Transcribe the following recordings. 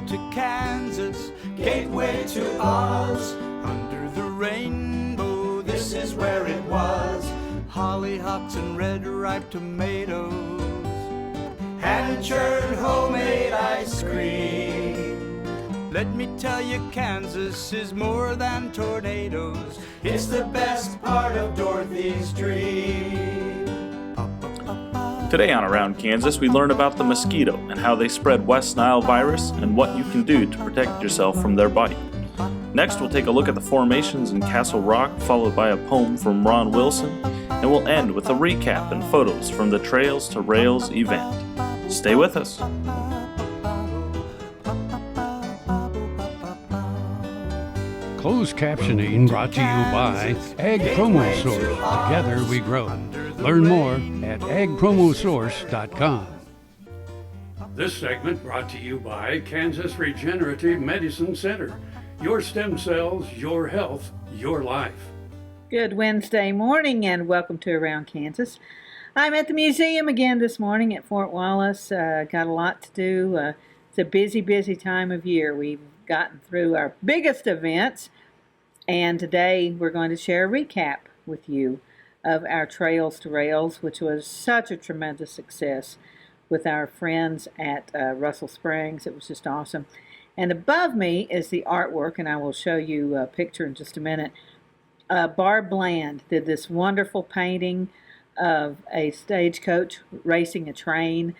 to Kansas, gateway to Oz. Under the rainbow, this is where it was. Hollyhocks and red ripe tomatoes, hand-churned homemade ice cream. Let me tell you, Kansas is more than tornadoes. It's the best part of Dorothy's dream. Today on Around Kansas, we learn about the mosquito and how they spread West Nile virus and what you can do to protect yourself from their bite. Next, we'll take a look at the formations in Castle Rock, followed by a poem from Ron Wilson, and we'll end with a recap and photos from the Trails to Rails event. Stay with us. Closed captioning brought to you by Ag Promo Source. Together we grow. Learn more at agpromosource.com. This segment brought to you by Kansas Regenerative Medicine Center. Your stem cells, your health, your life. Good Wednesday morning and welcome to Around Kansas. I'm at the museum again this morning at Fort Wallace. Got a lot to do. It's a busy time of year. We've gotten through our biggest events, and today we're going to share a recap with you of our Trails to Rails, which was such a tremendous success with our friends at Russell Springs. It was just awesome. And above me is the artwork, and I will show you a picture in just a minute. Barb Bland did this wonderful painting of a stagecoach racing a train,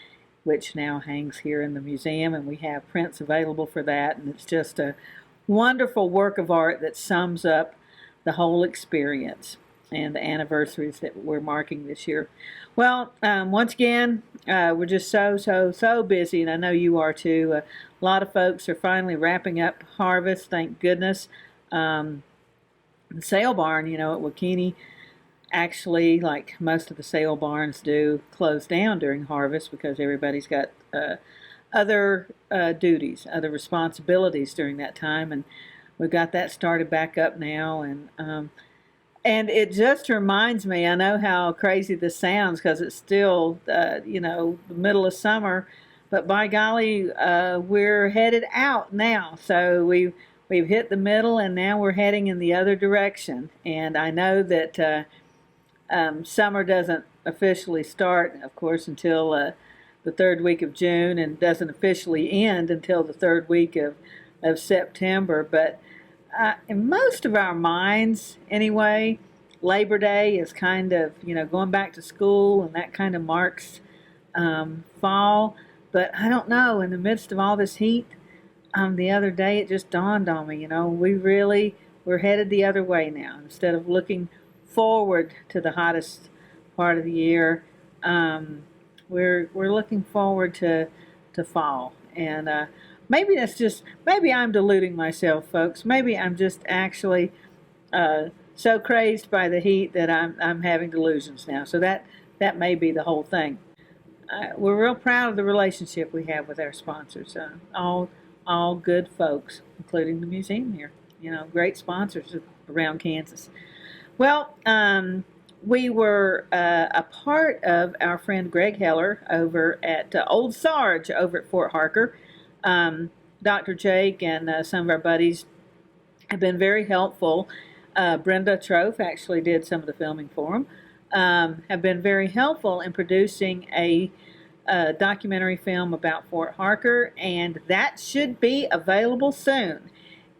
which now hangs here in the museum, and we have prints available for that. And it's just a wonderful work of art that sums up the whole experience and the anniversaries that we're marking this year. Well, once again, we're just so busy, and I know you are too. A lot of folks are finally wrapping up harvest, thank goodness. The sale barn, at Wakini, actually, like most of the sale barns do, close down during harvest because everybody's got other duties, other responsibilities during that time, and we've got that started back up now. And it just reminds me, I know how crazy this sounds because it's still, the middle of summer, but by golly, we're headed out now. So we've hit the middle, and now we're heading in the other direction. And I know that summer doesn't officially start, of course, until the third week of June, and doesn't officially end until the third week of September. But in most of our minds, anyway, Labor Day is kind of, going back to school, and that kind of marks fall. But I don't know, in the midst of all this heat, the other day it just dawned on me, we're headed the other way now. Instead of looking forward to the hottest part of the year, we're looking forward to fall. And maybe I'm deluding myself, folks. Maybe I'm just actually so crazed by the heat that I'm having delusions now. So that may be the whole thing. We're real proud of the relationship we have with our sponsors. All good folks, including the museum here. Great sponsors around Kansas. Well, we were a part of our friend Greg Heller over at Old Sarge over at Fort Harker. Dr. Jake and some of our buddies have been very helpful. Brenda Trofe actually did some of the filming for them. Have been very helpful in producing a documentary film about Fort Harker, and that should be available soon.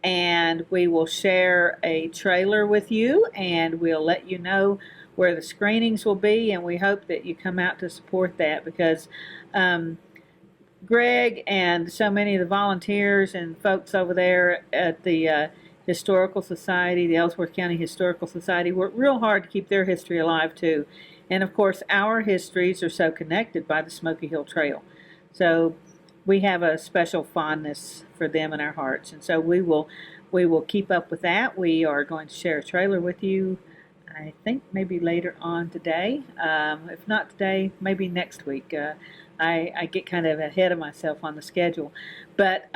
And we will share a trailer with you, and we'll let you know where the screenings will be, and we hope that you come out to support that because Greg and so many of the volunteers and folks over there at the Historical Society, the Ellsworth County Historical Society, work real hard to keep their history alive too. And of course, our histories are so connected by the Smoky Hill Trail. So we have a special fondness for them in our hearts. And so we will keep up with that. We are going to share a trailer with you, I think maybe later on today. If not today, maybe next week. I get kind of ahead of myself on the schedule. But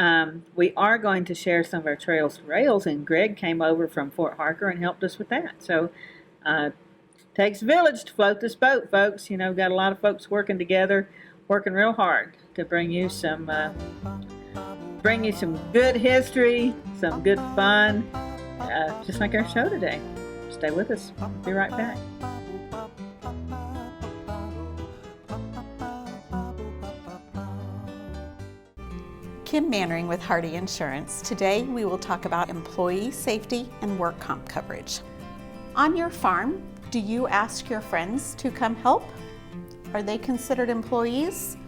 we are going to share some of our Trails to Rails, and Greg came over from Fort Harker and helped us with that. So takes a village to float this boat, folks. Got a lot of folks working together, working real hard to bring you some bring you some good history, some good fun, just like our show today. Stay with us. Be right back. Kim Mannering with Hardy Insurance. Today we will talk about employee safety and work comp coverage. On your farm, do you ask your friends to come help? Are they considered employees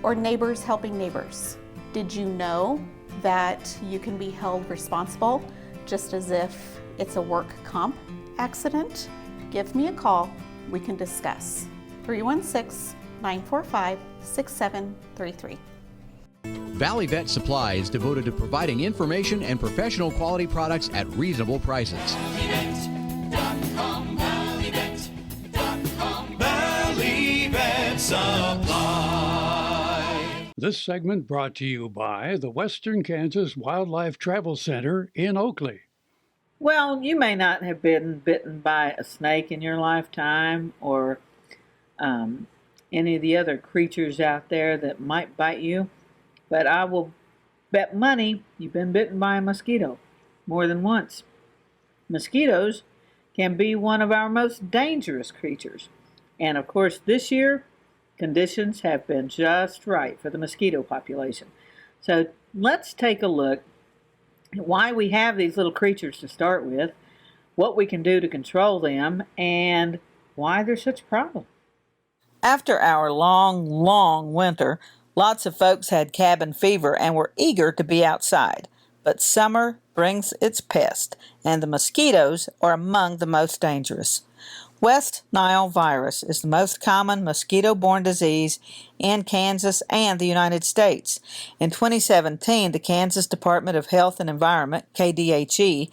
or neighbors helping neighbors? Did you know that you can be held responsible just as if it's a work comp accident? Give me a call, we can discuss. 316-945-6733. Valley Vet Supply is devoted to providing information and professional quality products at reasonable prices. Valley Vet Supply. This segment brought to you by the Western Kansas Wildlife Travel Center in Oakley. Well, you may not have been bitten by a snake in your lifetime or any of the other creatures out there that might bite you, but I will bet money you've been bitten by a mosquito more than once. Mosquitoes can be one of our most dangerous creatures. And of course, this year, conditions have been just right for the mosquito population. So let's take a look at why we have these little creatures to start with, what we can do to control them, and why they're such a problem. After our long winter, lots of folks had cabin fever and were eager to be outside. But summer brings its pest, and the mosquitoes are among the most dangerous. West Nile virus is the most common mosquito-borne disease in Kansas and the United States. In 2017, the Kansas Department of Health and Environment, KDHE,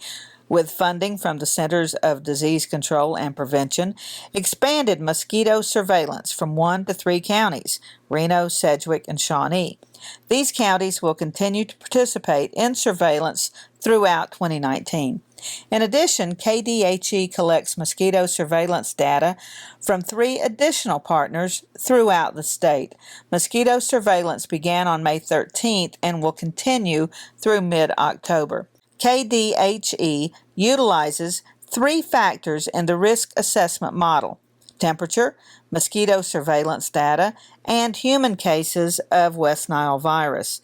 with funding from the Centers of Disease Control and Prevention, expanded mosquito surveillance from 1 to 3 counties, Reno, Sedgwick, and Shawnee. These counties will continue to participate in surveillance throughout 2019. In addition, KDHE collects mosquito surveillance data from 3 additional partners throughout the state. Mosquito surveillance began on May 13th and will continue through mid-October. KDHE utilizes 3 factors in the risk assessment model: temperature, mosquito surveillance data, and human cases of West Nile virus.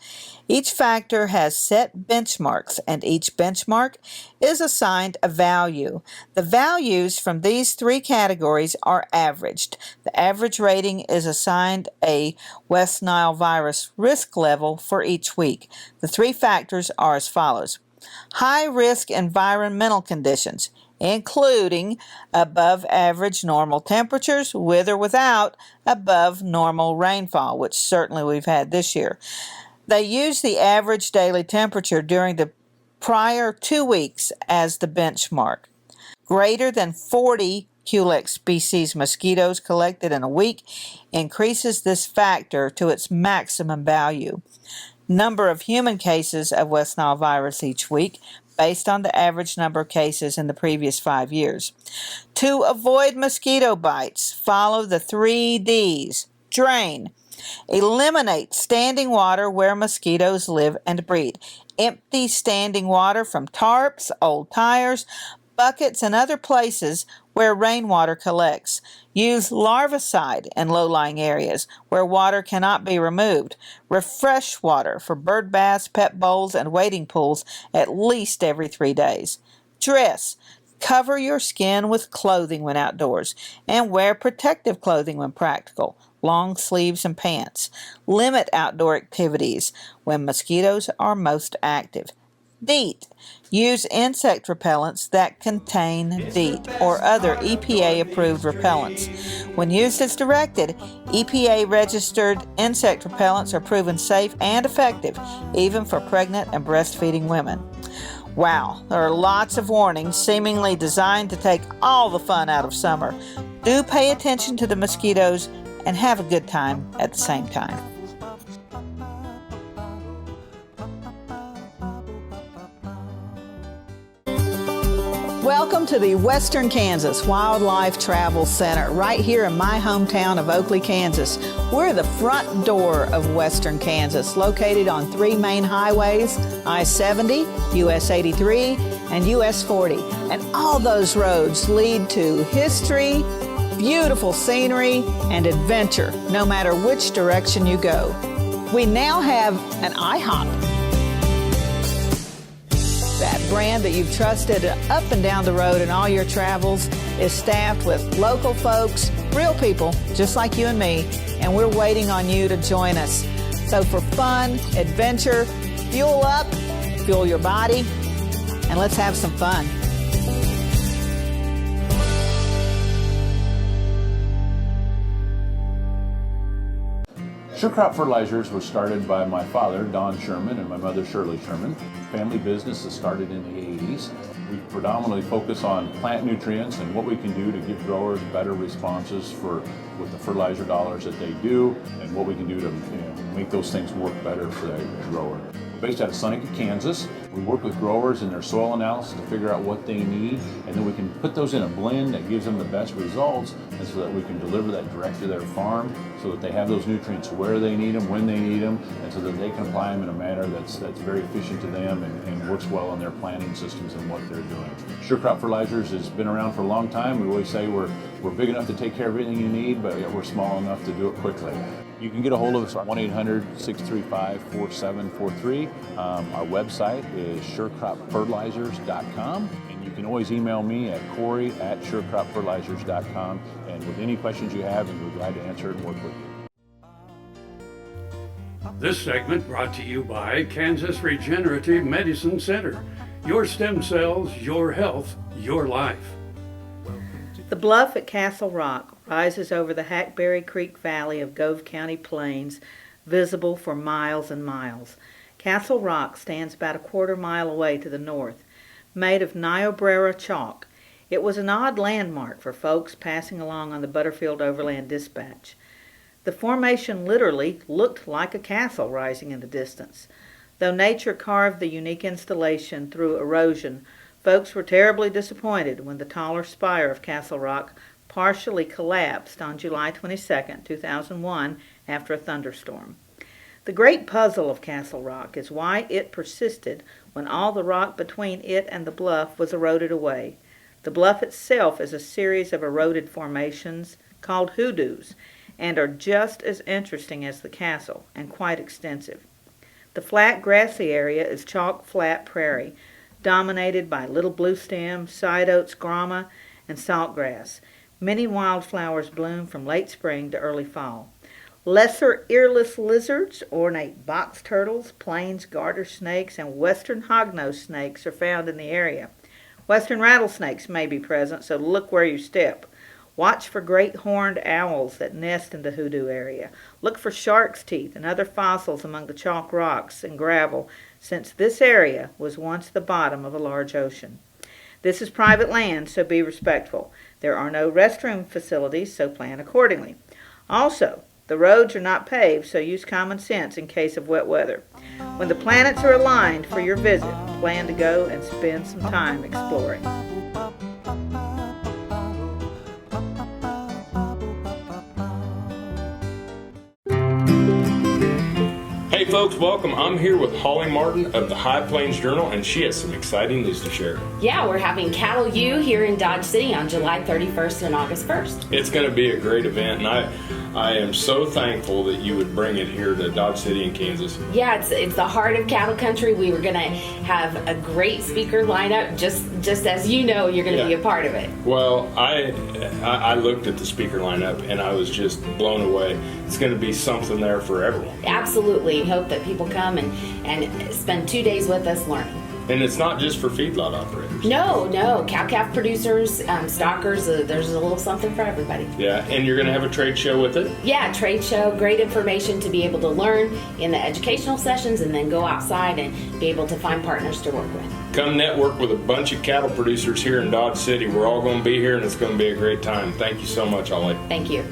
Each factor has set benchmarks, and each benchmark is assigned a value. The values from these 3 categories are averaged. The average rating is assigned a West Nile virus risk level for each week. The 3 factors are as follows: high-risk environmental conditions, including above average normal temperatures with or without above normal rainfall, which certainly we've had this year. They use the average daily temperature during the prior 2 weeks as the benchmark. Greater than 40 Culex species mosquitoes collected in a week increases this factor to its maximum value. Number of human cases of West Nile virus each week, based on the average number of cases in the previous 5 years. To avoid mosquito bites, follow the 3 Ds. Drain. Eliminate standing water where mosquitoes live and breed. Empty standing water from tarps, old tires, buckets, and other places where rainwater collects. Use larvicide in low-lying areas where water cannot be removed. Refresh water for bird baths, pet bowls, and wading pools at least every 3 days. Dress. Cover your skin with clothing when outdoors, and wear protective clothing when practical, long sleeves and pants. Limit outdoor activities when mosquitoes are most active. DEET. Use insect repellents that contain DEET or other EPA-approved repellents. When used as directed, EPA-registered insect repellents are proven safe and effective, even for pregnant and breastfeeding women. Wow, there are lots of warnings seemingly designed to take all the fun out of summer. Do pay attention to the mosquitoes and have a good time at the same time. Welcome to the Western Kansas Wildlife Travel Center, right here in my hometown of Oakley, Kansas. We're the front door of western Kansas, located on 3 main highways, I-70, US 83, and US 40. And all those roads lead to history, beautiful scenery, and adventure, no matter which direction you go. We now have an IHOP. That brand that you've trusted up and down the road in all your travels is staffed with local folks, real people, just like you and me, and we're waiting on you to join us. So for fun, adventure, fuel up, fuel your body, and let's have some fun. Sure Crop Fertilizers was started by my father, Don Sherman, and my mother, Shirley Sherman. Family business that started in the 80s. We predominantly focus on plant nutrients and what we can do to give growers better responses with the fertilizer dollars that they do, and what we can do to make those things work better for that grower. We're based out of Seneca, Kansas. We work with growers in their soil analysis to figure out what they need, and then we can put those in a blend that gives them the best results, and so that we can deliver that direct to their farm, so that they have those nutrients where they need them, when they need them, and so that they can apply them in a manner that's very efficient to them and works well in their planting systems and what they're doing. Sure Crop Fertilizers has been around for a long time. We always say we're big enough to take care of everything you need, but we're small enough to do it quickly. You can get a hold of us at 1-800-635-4743. Our website is surecropfertilizers.com, and you can always email me at Corey@surecropfertilizers.com, and with any questions you have, we'll be glad to answer and work with you. This segment brought to you by Kansas Regenerative Medicine Center. Your stem cells, your health, your life. The bluff at Castle Rock rises over the Hackberry Creek Valley of Gove County Plains, visible for miles and miles. Castle Rock stands about a quarter mile away to the north, made of Niobrara chalk. It was an odd landmark for folks passing along on the Butterfield Overland Dispatch. The formation literally looked like a castle rising in the distance. Though nature carved the unique installation through erosion, folks were terribly disappointed when the taller spire of Castle Rock partially collapsed on July 22, 2001, after a thunderstorm. The great puzzle of Castle Rock is why it persisted when all the rock between it and the bluff was eroded away. The bluff itself is a series of eroded formations called hoodoos, and are just as interesting as the castle, and quite extensive. The flat grassy area is chalk flat prairie, dominated by little bluestem, side oats, grama, and saltgrass. Many wildflowers bloom from late spring to early fall. Lesser earless lizards, ornate box turtles, plains garter snakes, and western hognose snakes are found in the area. Western rattlesnakes may be present, so look where you step. Watch for great horned owls that nest in the hoodoo area. Look for shark's teeth and other fossils among the chalk rocks and gravel, since this area was once the bottom of a large ocean. This is private land, so be respectful. There are no restroom facilities, so plan accordingly. Also, the roads are not paved, so use common sense in case of wet weather. When the planets are aligned for your visit, plan to go and spend some time exploring. Hey folks, welcome. I'm here with Holly Martin of the High Plains Journal, and she has some exciting news to share. Yeah, we're having Cattle U here in Dodge City on July 31st and August 1st. It's going to be a great event, and I am so thankful that you would bring it here to Dodge City in Kansas. Yeah, it's the heart of cattle country. We were going to have a great speaker lineup, just as you know, you're going to be a part of it. Well, I looked at the speaker lineup, and I was just blown away. It's going to be something there for everyone. Absolutely. Hope that people come and spend 2 days with us learning. And it's not just for feedlot operators. No. Cow-calf producers, stockers, there's a little something for everybody. Yeah, and you're going to have a trade show with it? Yeah, trade show, great information to be able to learn in the educational sessions and then go outside and be able to find partners to work with. Come network with a bunch of cattle producers here in Dodge City. We're all going to be here, and it's going to be a great time. Thank you so much, Holly. Thank you.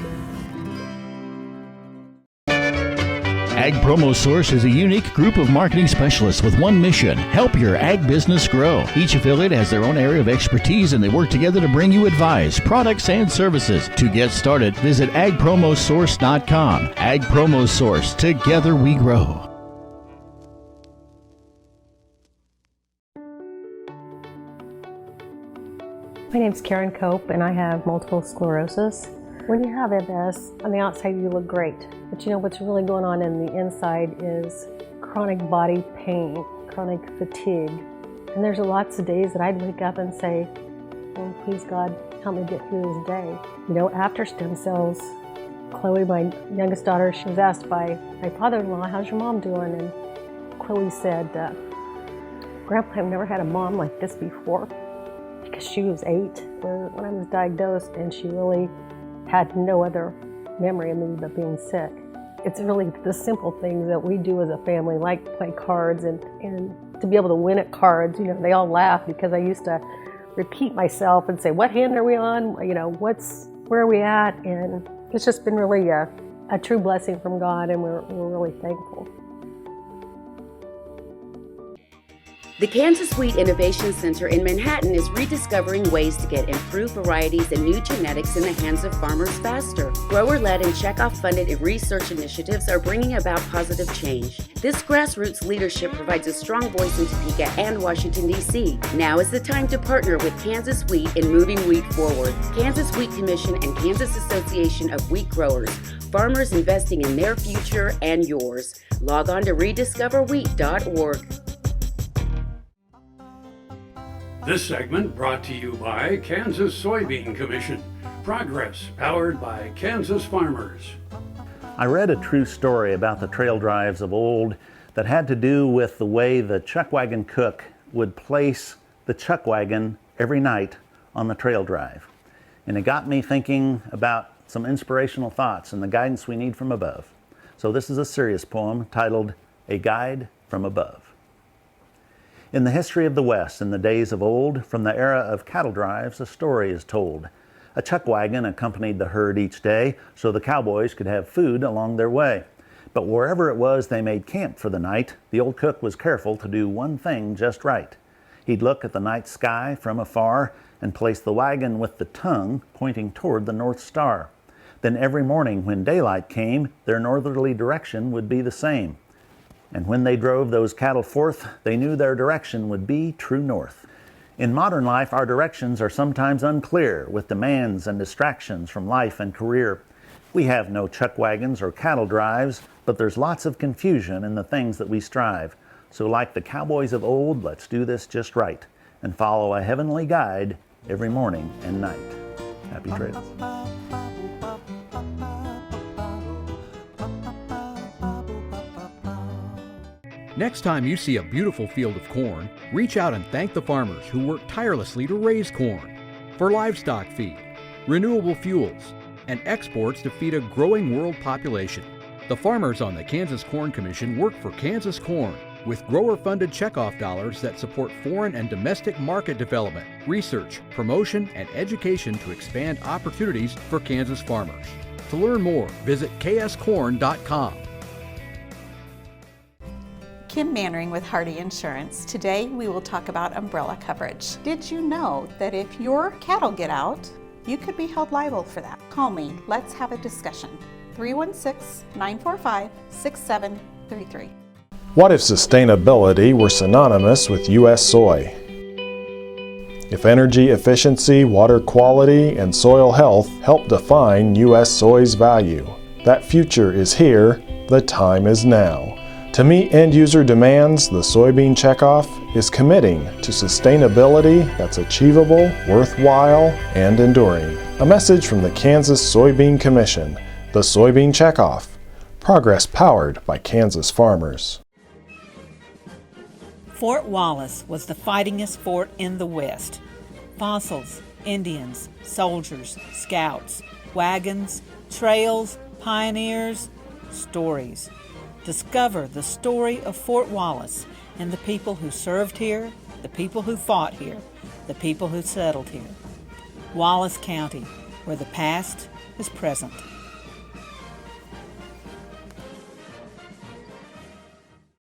Ag Promo Source is a unique group of marketing specialists with one mission: help your ag business grow. Each affiliate has their own area of expertise, and they work together to bring you advice, products, and services. To get started, visit agpromosource.com. Ag Promo Source. Together we grow. My name's Karen Cope, and I have multiple sclerosis. When you have MS, on the outside you look great, but you know what's really going on in the inside is chronic body pain, chronic fatigue. And there's lots of days that I'd wake up and say, oh, please God, help me get through this day. You know, after stem cells, Chloe, my youngest daughter, she was asked by my father-in-law, how's your mom doing? And Chloe said, Grandpa, I've never had a mom like this before, because she was 8 when I was diagnosed, and she really had no other memory of me but being sick. It's really the simple things that we do as a family, like play cards, and to be able to win at cards. You know, they all laugh because I used to repeat myself and say, what hand are we on? You know, where are we at? And it's just been really a true blessing from God, and we're really thankful. The Kansas Wheat Innovation Center in Manhattan is rediscovering ways to get improved varieties and new genetics in the hands of farmers faster. Grower-led and checkoff-funded research initiatives are bringing about positive change. This grassroots leadership provides a strong voice in Topeka and Washington, D.C. Now is the time to partner with Kansas Wheat in moving wheat forward. Kansas Wheat Commission and Kansas Association of Wheat Growers. Farmers investing in their future and yours. Log on to rediscoverwheat.org. This segment brought to you by Kansas Soybean Commission. Progress powered by Kansas farmers. I read a true story about the trail drives of old that had to do with the way the chuck wagon cook would place the chuck wagon every night on the trail drive. And it got me thinking about some inspirational thoughts and the guidance we need from above. So this is a serious poem titled A Guide from Above. In the history of the West, in the days of old, from the era of cattle drives, a story is told. A chuck wagon accompanied the herd each day so the cowboys could have food along their way. But wherever it was they made camp for the night, the old cook was careful to do one thing just right. He'd look at the night sky from afar and place the wagon with the tongue pointing toward the North Star. Then every morning when daylight came, their northerly direction would be the same. And when they drove those cattle forth, they knew their direction would be true north. In modern life, our directions are sometimes unclear with demands and distractions from life and career. We have no chuck wagons or cattle drives, but there's lots of confusion in the things that we strive. So like the cowboys of old, let's do this just right and follow a heavenly guide every morning and night. Happy trails. Next time you see a beautiful field of corn, reach out and thank the farmers who work tirelessly to raise corn for livestock feed, renewable fuels, and exports to feed a growing world population. The farmers on the Kansas Corn Commission work for Kansas Corn with grower-funded checkoff dollars that support foreign and domestic market development, research, promotion, and education to expand opportunities for Kansas farmers. To learn more, visit kscorn.com. Kim Mannering with Hardy Insurance. Today we will talk about umbrella coverage. Did you know that if your cattle get out, you could be held liable for that? Call me. Let's have a discussion. 316-945-6733. What if sustainability were synonymous with U.S. soy? If energy efficiency, water quality, and soil health help define U.S. soy's value, that future is here, the time is now. To meet end-user demands, the Soybean Checkoff is committing to sustainability that's achievable, worthwhile, and enduring. A message from the Kansas Soybean Commission, the Soybean Checkoff. Progress powered by Kansas farmers. Fort Wallace was the fightingest fort in the West. Fossils, Indians, soldiers, scouts, wagons, trails, pioneers, stories. Discover the story of Fort Wallace and the people who served here, the people who fought here, the people who settled here. Wallace County, where the past is present.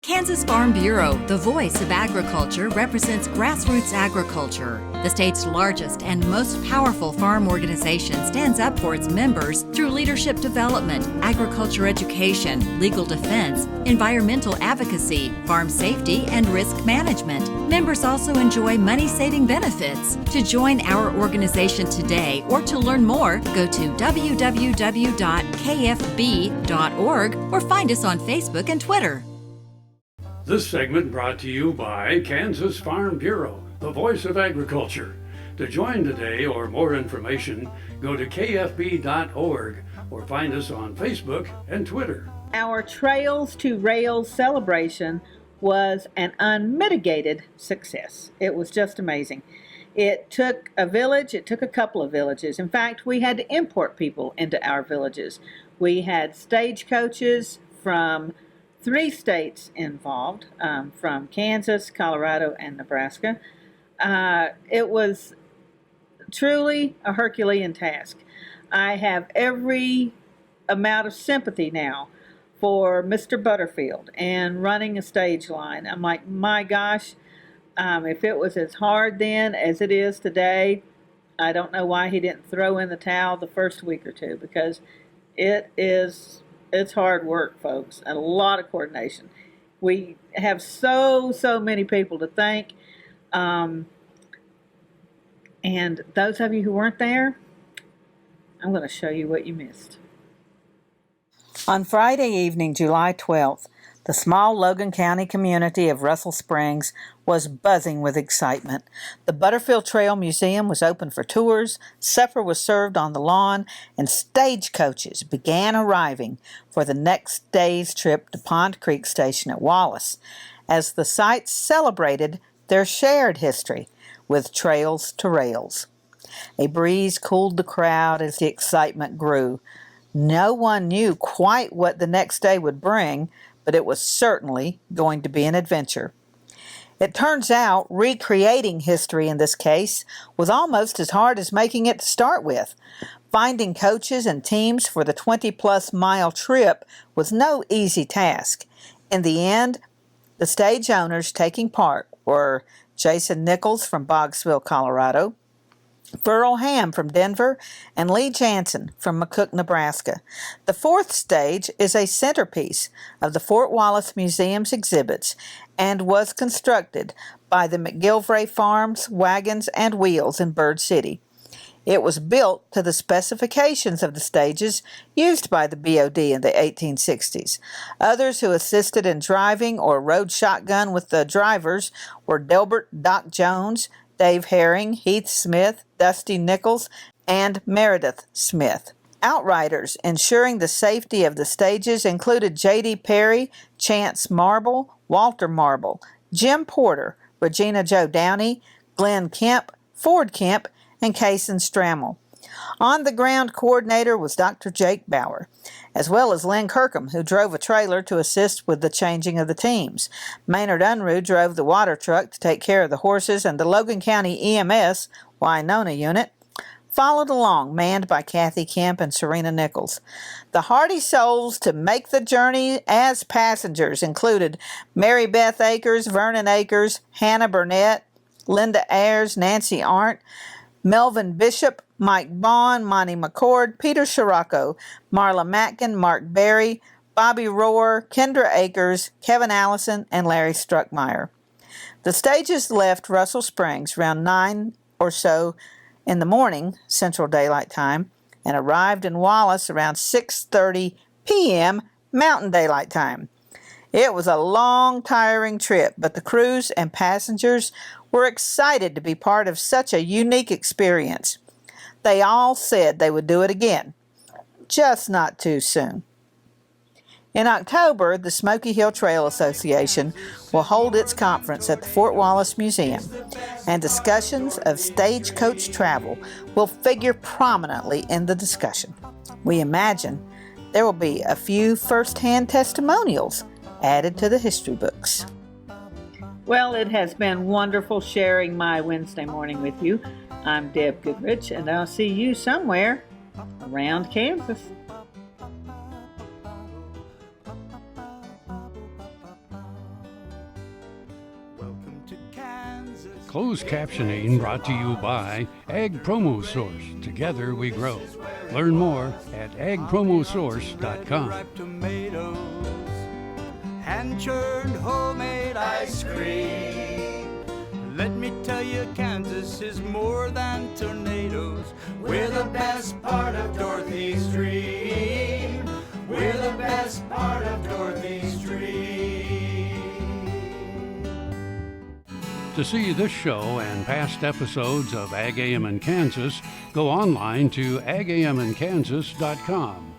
Kansas Farm Bureau, the voice of agriculture, represents grassroots agriculture. The state's largest and most powerful farm organization stands up for its members through leadership development, agriculture education, legal defense, environmental advocacy, farm safety, and risk management. Members also enjoy money-saving benefits. To join our organization today or to learn more, go to www.kfb.org or find us on Facebook and Twitter. This segment brought to you by Kansas Farm Bureau, the voice of agriculture. To join today or more information, go to kfb.org or find us on Facebook and Twitter. Our Trails to Rails celebration was an unmitigated success. It was just amazing. It took a village, it took a couple of villages. In fact, we had to import people into our villages. We had stagecoaches from 3 states involved, from Kansas, Colorado, and Nebraska. It was truly a Herculean task. I have every amount of sympathy now for Mr. Butterfield and running a stage line. I'm like, my gosh, if it was as hard then as it is today, I don't know why he didn't throw in the towel the first week or two, because it's hard work, folks, and a lot of coordination. We have so many people to thank. And those of you who weren't there, I'm going to show you what you missed. On Friday evening, July 12th, the small Logan County community of Russell Springs was buzzing with excitement. The Butterfield Trail Museum was open for tours, supper was served on the lawn, and stagecoaches began arriving for the next day's trip to Pond Creek Station at Wallace, as the sites celebrated their shared history with Trails to Rails. A breeze cooled the crowd as the excitement grew. No one knew quite what the next day would bring, but it was certainly going to be an adventure. It turns out recreating history in this case was almost as hard as making it to start with. Finding coaches and teams for the 20-plus mile trip was no easy task. In the end, the stage owners taking part were Jason Nichols from Boggsville, Colorado, Furl Ham from Denver, and Lee Jansen from McCook, Nebraska. The 4th stage is a centerpiece of the Fort Wallace Museum's exhibits and was constructed by the McGillivray Farms, Wagons, and Wheels in Bird City. It was built to the specifications of the stages used by the BOD in the 1860s. Others who assisted in driving or rode shotgun with the drivers were Delbert Doc Jones, Dave Herring, Heath Smith, Dusty Nichols, and Meredith Smith. Outriders ensuring the safety of the stages included J.D. Perry, Chance Marble, Walter Marble, Jim Porter, Regina Jo Downey, Glenn Kemp, Ford Kemp, and Cason Strammel. On-the-ground coordinator was Dr. Jake Bauer, as well as Lynn Kirkham, who drove a trailer to assist with the changing of the teams. Maynard Unruh drove the water truck to take care of the horses, and the Logan County EMS, Winona unit, followed along, manned by Kathy Kemp and Serena Nichols. The hardy souls to make the journey as passengers included Mary Beth Akers, Vernon Akers, Hannah Burnett, Linda Ayers, Nancy Arndt, Melvin Bishop, Mike Bond, Monty McCord, Peter Scirocco, Marla Matkin, Mark Berry, Bobby Rohr, Kendra Akers, Kevin Allison, and Larry Struckmeyer. The stages left Russell Springs around 9 or so in the morning, Central Daylight Time, and arrived in Wallace around 6:30 p.m. Mountain Daylight Time. It was a long, tiring trip, but the crews and passengers were excited to be part of such a unique experience. They all said they would do it again, just not too soon. In October, the Smoky Hill Trail Association will hold its conference at the Fort Wallace Museum, and discussions of stagecoach travel will figure prominently in the discussion. We imagine there will be a few first-hand testimonials added to the history books. Well, it has been wonderful sharing my Wednesday morning with you. I'm Deb Goodrich, and I'll see you somewhere around Kansas. Closed captioning brought to you by Ag Promo Source. Together we grow. Learn more at agpromosource.com. Ripe tomatoes, hand-churned homemade ice cream. Let me tell you, Kansas is more than tornadoes. We're the best part of Dorothy's dream. We're the best part of Dorothy's dream. To see this show and past episodes of Ag AM in Kansas, go online to agamandkansas.com.